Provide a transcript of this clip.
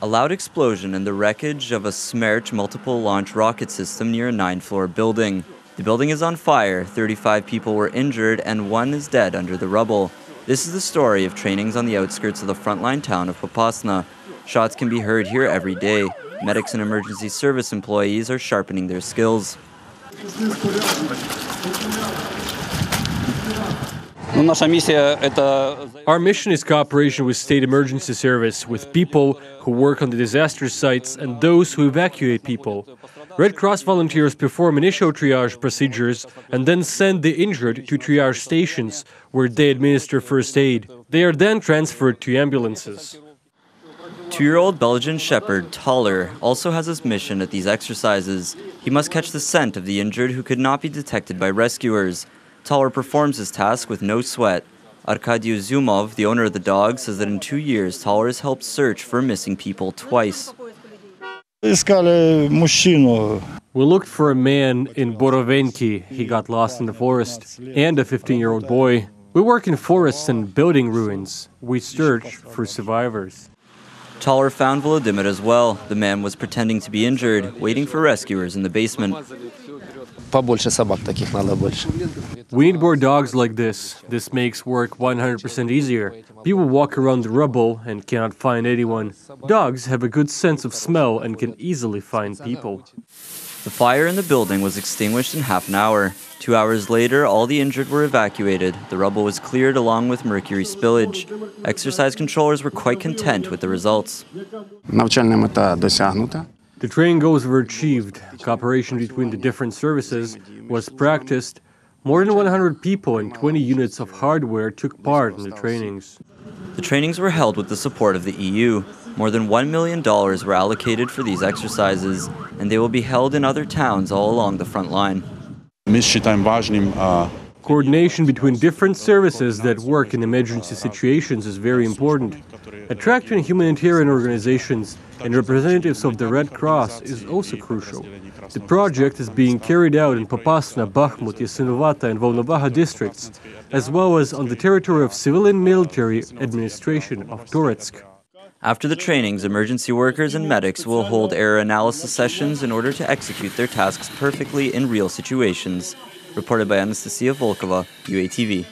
loud explosion and the wreckage of a Smerch multiple launch rocket system near a 9-floor building. The building is on fire, 35 people were injured, and 1 is dead under the rubble. This is the story of trainings on the outskirts of the frontline town of Popasna. Shots can be heard here every day. Medics and emergency service employees are sharpening their skills. Our mission is cooperation with state emergency service, with people who work on the disaster sites and those who evacuate people. Red Cross volunteers perform initial triage procedures and then send the injured to triage stations where they administer first aid. They are then transferred to ambulances. 2-year-old Belgian shepherd Toller also has his mission at these exercises. He must catch the scent of the injured who could not be detected by rescuers. Toller performs his task with no sweat. Arkady Zumov, the owner of the dog, says that in 2 years, Toller has helped search for missing people twice. We looked for a man in Borovenki. He got lost in the forest, and a 15-year-old boy. We work in forests and building ruins. We search for survivors. Toller found Volodymyr as well. The man was pretending to be injured, waiting for rescuers in the basement. We need more dogs like this. This makes work 100% easier. People walk around the rubble and cannot find anyone. Dogs have a good sense of smell and can easily find people. The fire in the building was extinguished in half an hour. 2 hours later, all the injured were evacuated. The rubble was cleared along with mercury spillage. Exercise controllers were quite content with the results. The training goals were achieved. Cooperation between the different services was practiced. More than 100 people and 20 units of hardware took part in the trainings. The trainings were held with the support of the EU. More than $1 million were allocated for these exercises, and they will be held in other towns all along the front line. Coordination between different services that work in emergency situations is very important. Attracting humanitarian organizations and representatives of the Red Cross is also crucial. The project is being carried out in Popasna, Bakhmut, Yasynovata and Volnovakha districts, as well as on the territory of civilian military administration of Toretsk. After the trainings, emergency workers and medics will hold error analysis sessions in order to execute their tasks perfectly in real situations. Reported by Anastasia Volkova, UATV.